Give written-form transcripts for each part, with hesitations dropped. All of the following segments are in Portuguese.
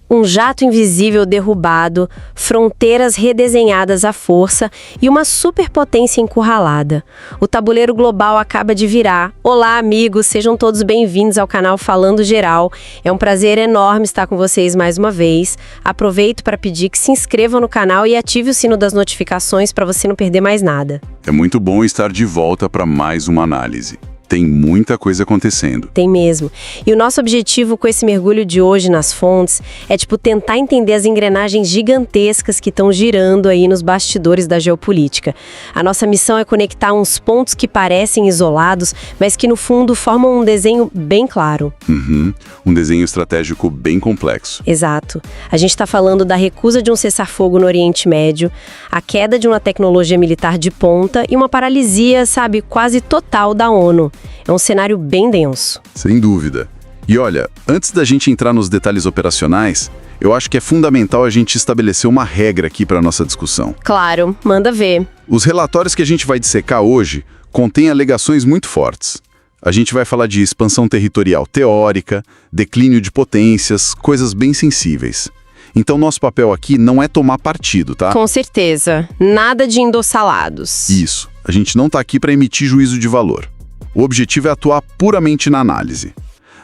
Um jato invisível derrubado, fronteiras redesenhadas à força e uma superpotência encurralada. O tabuleiro global acaba de virar. Olá, amigos, sejam todos bem-vindos ao canal Falando Geral. É um prazer enorme estar com vocês mais uma vez. Aproveito para pedir que se inscrevam no canal e ative o sino das notificações para você não perder mais nada. É muito bom estar de volta para mais uma análise. Tem muita coisa acontecendo. Tem mesmo. E o nosso objetivo com esse mergulho de hoje nas fontes é, tentar entender as engrenagens gigantescas que estão girando aí nos bastidores da geopolítica. A nossa missão é conectar uns pontos que parecem isolados, mas que no fundo formam um desenho bem claro. Um desenho estratégico bem complexo. Exato. A gente está falando da recusa de um cessar-fogo no Oriente Médio, a queda de uma tecnologia militar de ponta e uma paralisia, quase total da ONU. É um cenário bem denso. Sem dúvida. E olha, antes da gente entrar nos detalhes operacionais, eu acho que é fundamental a gente estabelecer uma regra aqui para a nossa discussão. Claro, manda ver. Os relatórios que a gente vai dissecar hoje contêm alegações muito fortes. A gente vai falar de expansão territorial teórica, declínio de potências, coisas bem sensíveis. Então, nosso papel aqui não é tomar partido, tá? Com certeza. Nada de endossalados. Isso. A gente não está aqui para emitir juízo de valor. O objetivo é atuar puramente na análise.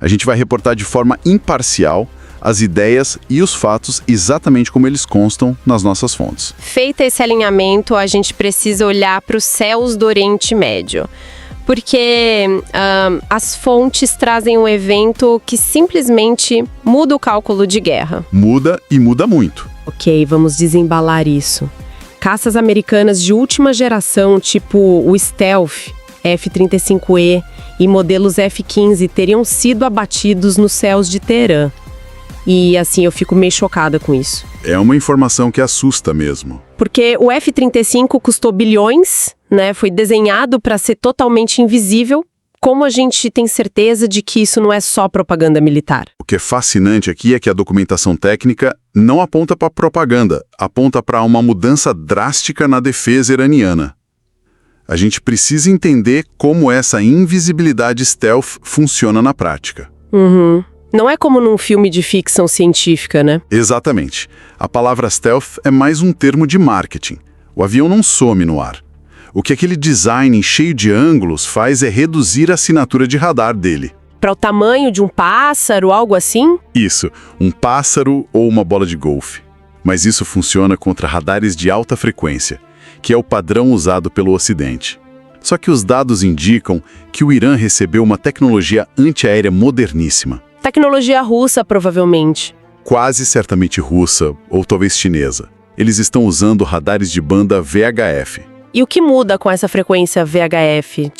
A gente vai reportar de forma imparcial as ideias e os fatos exatamente como eles constam nas nossas fontes. Feito esse alinhamento, a gente precisa olhar para os céus do Oriente Médio. Porque as fontes trazem um evento que simplesmente muda o cálculo de guerra. Muda e muda muito. Ok, vamos desembalar isso. Caças americanas de última geração, tipo o Stealth, F-35E e modelos F-15 teriam sido abatidos nos céus de Teherã. E assim, eu fico meio chocada com isso. É uma informação que assusta mesmo. Porque o F-35 custou bilhões, né? Foi desenhado para ser totalmente invisível. Como a gente tem certeza de que isso não é só propaganda militar? O que é fascinante aqui é que a documentação técnica não aponta para propaganda, aponta para uma mudança drástica na defesa iraniana. A gente precisa entender como essa invisibilidade stealth funciona na prática. Não é como num filme de ficção científica, né? Exatamente. A palavra stealth é mais um termo de marketing. O avião não some no ar. O que aquele design cheio de ângulos faz é reduzir a assinatura de radar dele. Para o tamanho de um pássaro, algo assim? Isso, um pássaro ou uma bola de golfe. Mas isso funciona contra radares de alta frequência, que é o padrão usado pelo Ocidente. Só que os dados indicam que o Irã recebeu uma tecnologia antiaérea moderníssima. Tecnologia russa, provavelmente. Quase certamente russa, ou talvez chinesa. Eles estão usando radares de banda VHF. E o que muda com essa frequência VHF,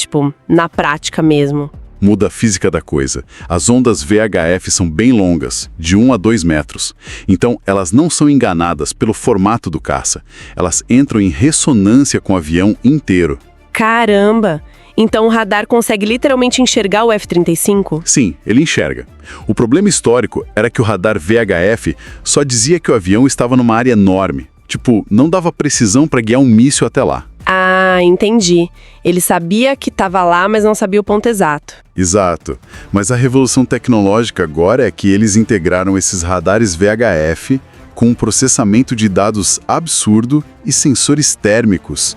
na prática mesmo? Muda a física da coisa. As ondas VHF são bem longas, de 1 a 2 metros. Então, elas não são enganadas pelo formato do caça. Elas entram em ressonância com o avião inteiro. Caramba! Então o radar consegue literalmente enxergar o F-35? Sim, ele enxerga. O problema histórico era que o radar VHF só dizia que o avião estava numa área enorme. Não dava precisão para guiar um míssil até lá. Ah, entendi. Ele sabia que estava lá, mas não sabia o ponto exato. Exato. Mas a revolução tecnológica agora é que eles integraram esses radares VHF com um processamento de dados absurdo e sensores térmicos.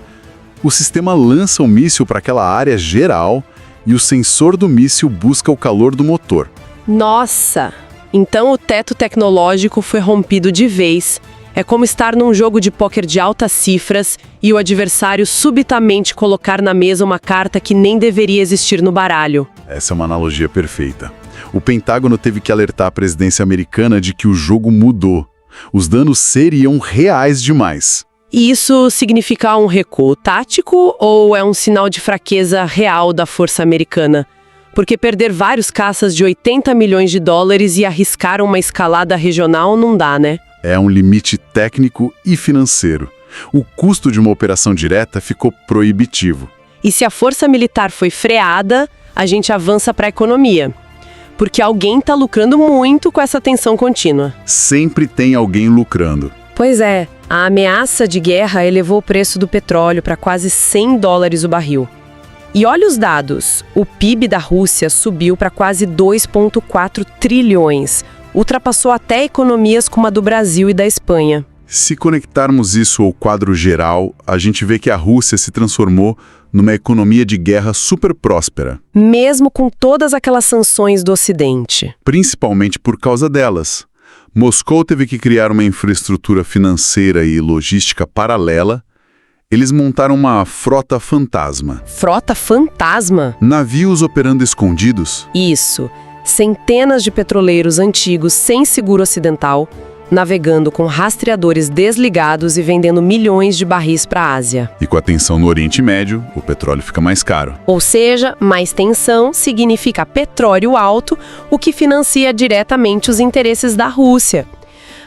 O sistema lança o míssil para aquela área geral e o sensor do míssil busca o calor do motor. Nossa! Então o teto tecnológico foi rompido de vez. É como estar num jogo de pôquer de altas cifras e o adversário subitamente colocar na mesa uma carta que nem deveria existir no baralho. Essa é uma analogia perfeita. O Pentágono teve que alertar a presidência americana de que o jogo mudou. Os danos seriam reais demais. E isso significa um recuo tático ou é um sinal de fraqueza real da força americana? Porque perder vários caças de 80 milhões de dólares e arriscar uma escalada regional não dá, né? É um limite técnico e financeiro. O custo de uma operação direta ficou proibitivo. E se a força militar foi freada, a gente avança para a economia. Porque alguém está lucrando muito com essa tensão contínua. Sempre tem alguém lucrando. Pois é, a ameaça de guerra elevou o preço do petróleo para quase $100 o barril. E olha os dados, o PIB da Rússia subiu para quase 2,4 trilhões, ultrapassou até economias como a do Brasil e da Espanha. Se conectarmos isso ao quadro geral, a gente vê que a Rússia se transformou numa economia de guerra super próspera. Mesmo com todas aquelas sanções do Ocidente. Principalmente por causa delas. Moscou teve que criar uma infraestrutura financeira e logística paralela. Eles montaram uma frota fantasma. Frota fantasma? Navios operando escondidos. Isso. Centenas de petroleiros antigos sem seguro ocidental, navegando com rastreadores desligados e vendendo milhões de barris para a Ásia. E com a tensão no Oriente Médio, o petróleo fica mais caro. Ou seja, mais tensão significa petróleo alto, o que financia diretamente os interesses da Rússia.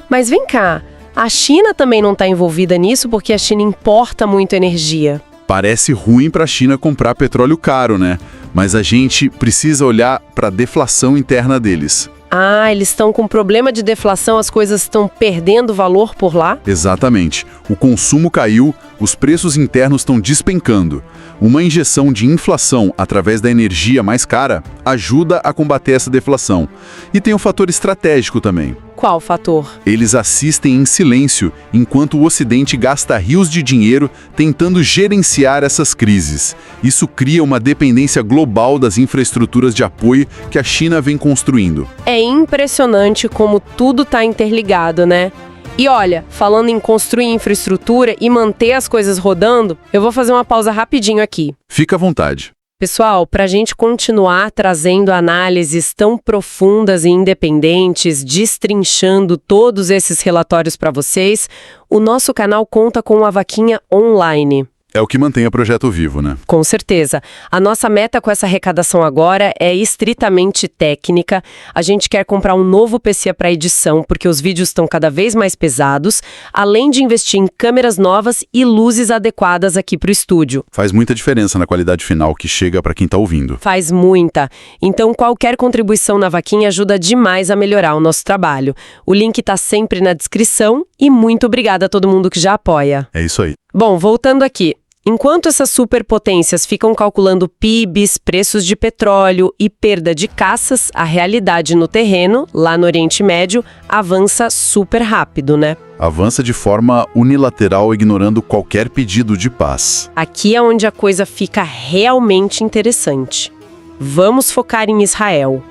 Mas vem cá, a China também não está envolvida nisso porque a China importa muito energia. Parece ruim para a China comprar petróleo caro, né? Mas a gente precisa olhar para a deflação interna deles. Ah, eles estão com problema de deflação, as coisas estão perdendo valor por lá? Exatamente. O consumo caiu, os preços internos estão despencando. Uma injeção de inflação através da energia mais cara ajuda a combater essa deflação. E tem um fator estratégico também. Qual fator? Eles assistem em silêncio enquanto o Ocidente gasta rios de dinheiro tentando gerenciar essas crises. Isso cria uma dependência global das infraestruturas de apoio que a China vem construindo. É impressionante como tudo está interligado, né? E olha, falando em construir infraestrutura e manter as coisas rodando, eu vou fazer uma pausa rapidinho aqui. Fica à vontade. Pessoal, para a gente continuar trazendo análises tão profundas e independentes, destrinchando todos esses relatórios para vocês, o nosso canal conta com a vaquinha online. É o que mantém o projeto vivo, né? Com certeza. A nossa meta com essa arrecadação agora é estritamente técnica. A gente quer comprar um novo PC para edição, porque os vídeos estão cada vez mais pesados, além de investir em câmeras novas e luzes adequadas aqui para o estúdio. Faz muita diferença na qualidade final que chega para quem está ouvindo. Faz muita. Então, qualquer contribuição na vaquinha ajuda demais a melhorar o nosso trabalho. O link está sempre na descrição e muito obrigada a todo mundo que já apoia. É isso aí. Bom, voltando aqui. Enquanto essas superpotências ficam calculando PIBs, preços de petróleo e perda de caças, a realidade no terreno, lá no Oriente Médio, avança super rápido, né? Avança de forma unilateral, ignorando qualquer pedido de paz. Aqui é onde a coisa fica realmente interessante. Vamos focar em Israel.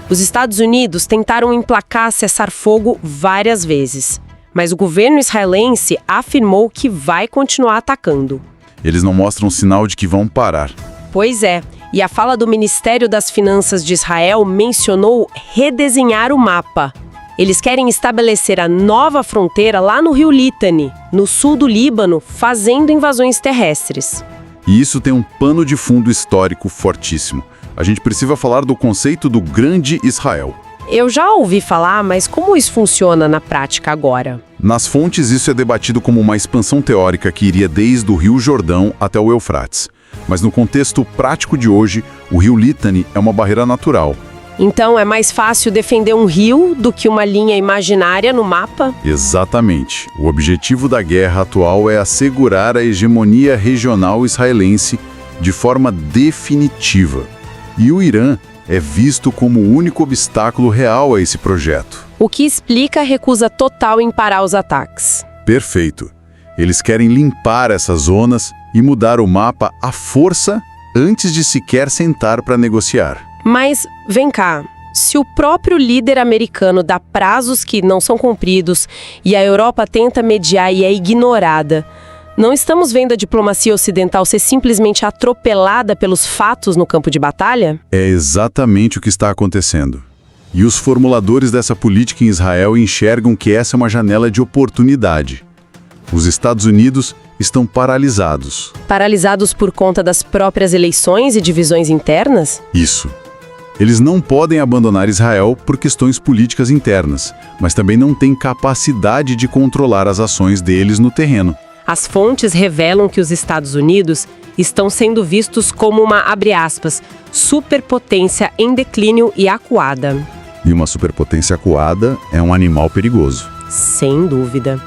Os Estados Unidos tentaram emplacar cessar-fogo várias vezes, mas o governo israelense afirmou que vai continuar atacando. Eles não mostram sinal de que vão parar. Pois é, e a fala do Ministério das Finanças de Israel mencionou redesenhar o mapa. Eles querem estabelecer a nova fronteira lá no rio Litani, no sul do Líbano, fazendo invasões terrestres. E isso tem um pano de fundo histórico fortíssimo. A gente precisa falar do conceito do Grande Israel. Eu já ouvi falar, mas como isso funciona na prática agora? Nas fontes, isso é debatido como uma expansão teórica que iria desde o Rio Jordão até o Eufrates. Mas no contexto prático de hoje, o rio Litani é uma barreira natural. Então é mais fácil defender um rio do que uma linha imaginária no mapa? Exatamente. O objetivo da guerra atual é assegurar a hegemonia regional israelense de forma definitiva. E o Irã é visto como o único obstáculo real a esse projeto. O que explica a recusa total em parar os ataques. Perfeito. Eles querem limpar essas zonas e mudar o mapa à força antes de sequer sentar para negociar. Mas, vem cá, se o próprio líder americano dá prazos que não são cumpridos e a Europa tenta mediar e é ignorada, não estamos vendo a diplomacia ocidental ser simplesmente atropelada pelos fatos no campo de batalha? É exatamente o que está acontecendo. E os formuladores dessa política em Israel enxergam que essa é uma janela de oportunidade. Os Estados Unidos estão paralisados. Paralisados por conta das próprias eleições e divisões internas? Isso. Eles não podem abandonar Israel por questões políticas internas, mas também não têm capacidade de controlar as ações deles no terreno. As fontes revelam que os Estados Unidos estão sendo vistos como uma, abre aspas, superpotência em declínio e acuada. E uma superpotência acuada é um animal perigoso. Sem dúvida.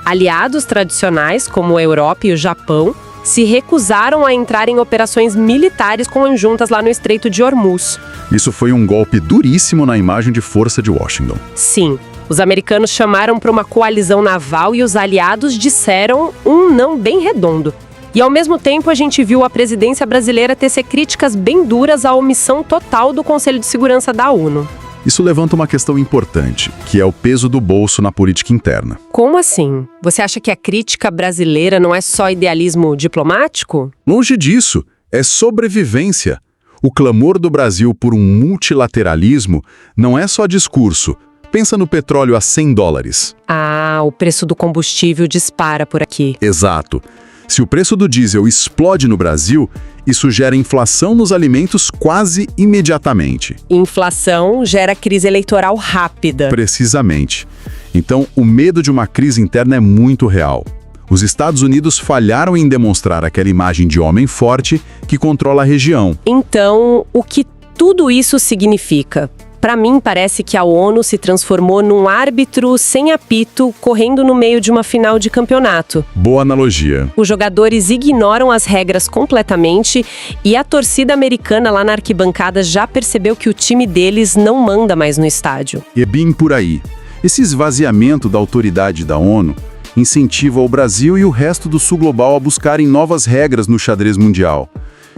Aliados tradicionais, como a Europa e o Japão, se recusaram a entrar em operações militares conjuntas lá no Estreito de Hormuz. Isso foi um golpe duríssimo na imagem de força de Washington. Sim, os americanos chamaram para uma coalizão naval e os aliados disseram um não bem redondo. E ao mesmo tempo a gente viu a presidência brasileira tecer críticas bem duras à omissão total do Conselho de Segurança da ONU. Isso levanta uma questão importante, que é o peso do bolso na política interna. Como assim? Você acha que a crítica brasileira não é só idealismo diplomático? Longe disso, é sobrevivência. O clamor do Brasil por um multilateralismo não é só discurso. Pensa no petróleo a $100. Ah, o preço do combustível dispara por aqui. Exato. Se o preço do diesel explode no Brasil, isso gera inflação nos alimentos quase imediatamente. Inflação gera crise eleitoral rápida. Precisamente. Então, o medo de uma crise interna é muito real. Os Estados Unidos falharam em demonstrar aquela imagem de homem forte que controla a região. Então, o que tudo isso significa? Para mim, parece que a ONU se transformou num árbitro sem apito, correndo no meio de uma final de campeonato. Boa analogia. Os jogadores ignoram as regras completamente e a torcida americana lá na arquibancada já percebeu que o time deles não manda mais no estádio. E é bem por aí. Esse esvaziamento da autoridade da ONU incentiva o Brasil e o resto do sul global a buscarem novas regras no xadrez mundial.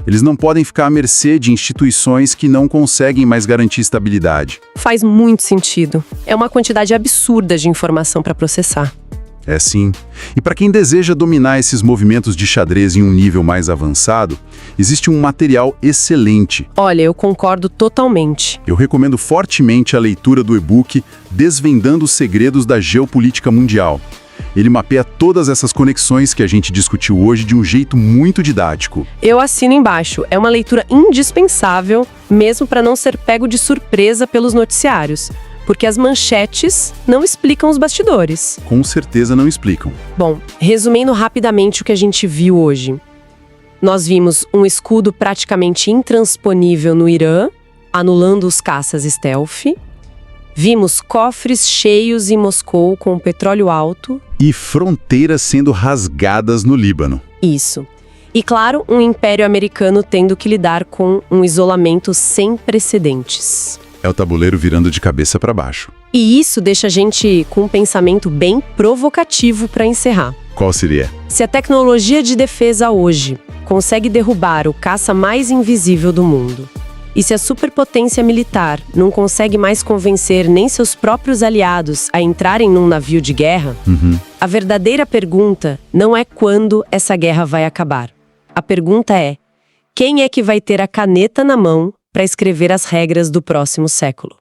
Eles não podem ficar à mercê de instituições que não conseguem mais garantir estabilidade. Faz muito sentido. É uma quantidade absurda de informação para processar. É sim. E para quem deseja dominar esses movimentos de xadrez em um nível mais avançado, existe um material excelente. Olha, eu concordo totalmente. Eu recomendo fortemente a leitura do e-book Desvendando os Segredos da Geopolítica Mundial. Ele mapeia todas essas conexões que a gente discutiu hoje de um jeito muito didático. Eu assino embaixo. É uma leitura indispensável, mesmo para não ser pego de surpresa pelos noticiários, porque as manchetes não explicam os bastidores. Com certeza não explicam. Bom, resumindo rapidamente o que a gente viu hoje. Nós vimos um escudo praticamente intransponível no Irã, anulando os caças stealth. Vimos cofres cheios em Moscou com petróleo alto. E fronteiras sendo rasgadas no Líbano. Isso. E, claro, um império americano tendo que lidar com um isolamento sem precedentes. É o tabuleiro virando de cabeça para baixo. E isso deixa a gente com um pensamento bem provocativo para encerrar. Qual seria? Se a tecnologia de defesa hoje consegue derrubar o caça mais invisível do mundo, e se a superpotência militar não consegue mais convencer nem seus próprios aliados a entrarem num navio de guerra, a verdadeira pergunta não é quando essa guerra vai acabar. A pergunta é: quem é que vai ter a caneta na mão para escrever as regras do próximo século?